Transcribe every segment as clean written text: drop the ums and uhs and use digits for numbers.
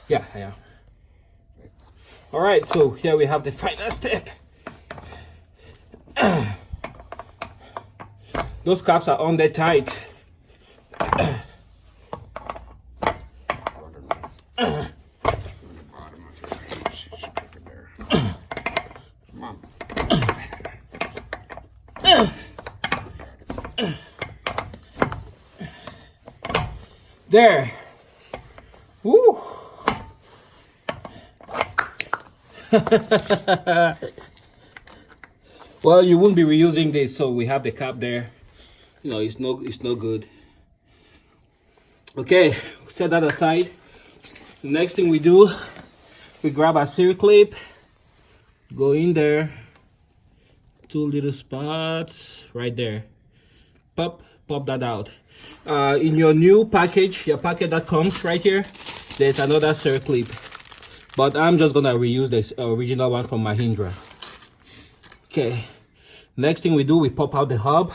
Yeah, I am. All right, so here we have the final step. Those caps are on there tight. There. Woo. Well, you won't be reusing this, so we have the cap there. You know, it's no good. Okay, set that aside. The next thing we do, we grab our seal clip, go in there, 2 little spots right there. Pop that out. In your new package, your packet that comes right here, there's another seal clip, but I'm just gonna reuse this original one from Mahindra. Okay, next thing we do, we pop out the hub.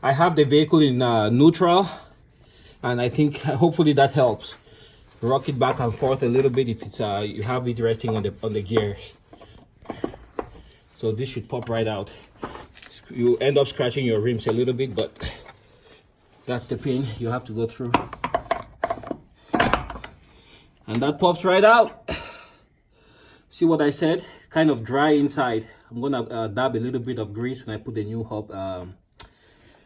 I have the vehicle in neutral, and I think hopefully that helps. Rock it back and forth a little bit if it's you have it resting on the gears. So this should pop right out. You end up scratching your rims a little bit, but that's the pin you have to go through. And that pops right out. See what I said? Kind of dry inside. I'm gonna dab a little bit of grease when I put the new hub,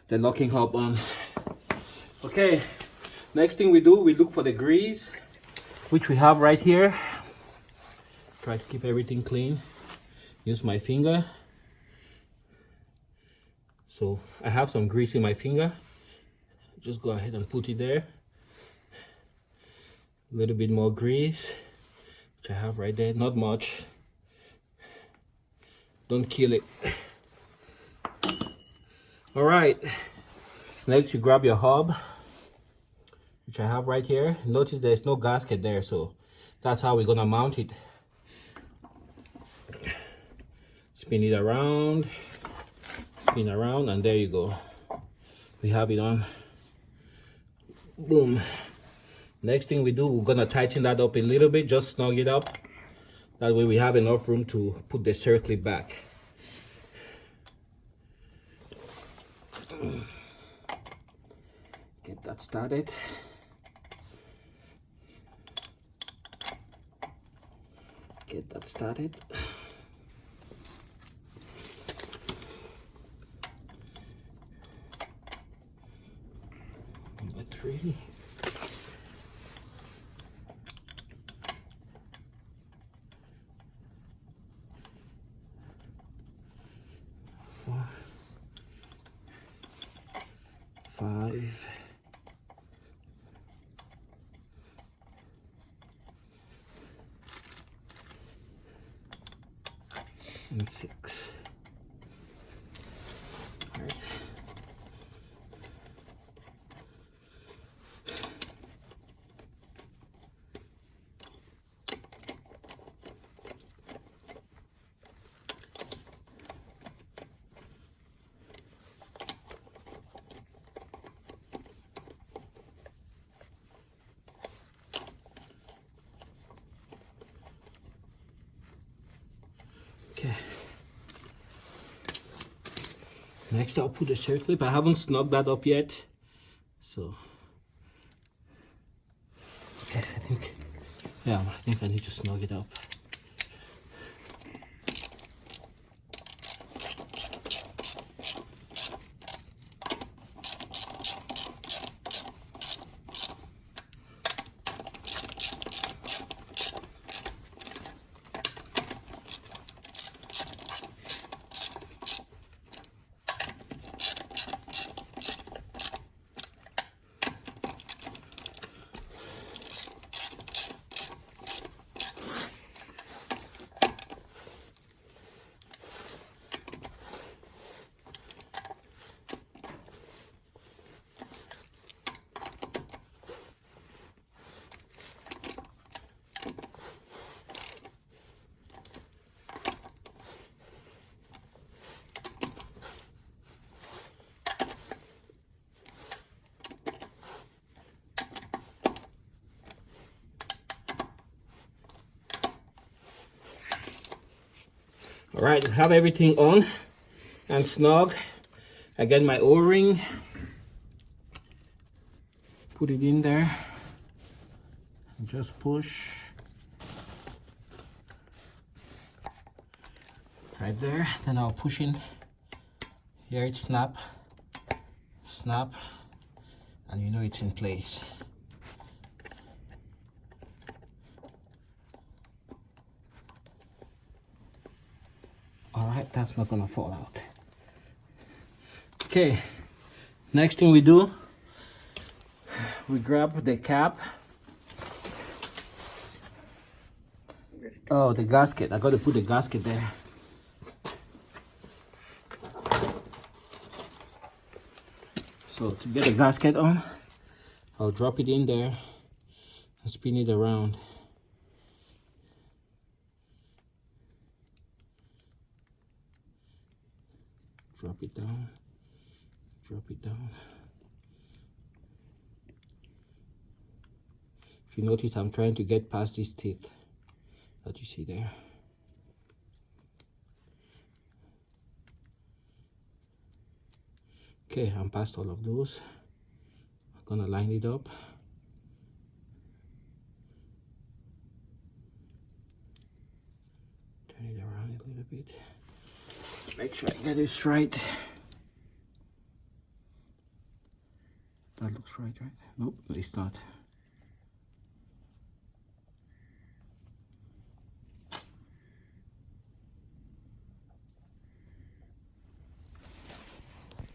the locking hub on. Okay, next thing we do, we look for the grease, which we have right here. Try to keep everything clean. Use my finger. So I have some grease in my finger. Just go ahead and put it there. A little bit more grease, which I have right there, not much. Don't kill it. All right, next you grab your hub, which I have right here. Notice there's no gasket there, so that's how we're gonna mount it. Spin it around, spin around, and there you go. We have it on. Boom. Next thing we do, we're gonna tighten that up a little bit, just snug it up. That way we have enough room to put the circlip back. Get that started. Get that started. Number 3. 4, 5, and 6. All right. Okay. Next, I'll put the circlip. I haven't snugged that up yet, so okay. I think I need to snug it up. All right, have everything on and snug. I get my O-ring, put it in there, and just push right there. Then I'll push in here. It snap, and you know it's in place. All right, that's not gonna fall out. Okay, next thing we do, we grab the cap. Oh, the gasket. I gotta put the gasket there. So to get the gasket on, I'll drop it in there and spin it around. Drop it down, drop it down. If you notice, I'm trying to get past these teeth that you see there. Okay, I'm past all of those. I'm gonna line it up. Turn it around a little bit. Make sure I get this right. That looks right, right? Nope, it's not.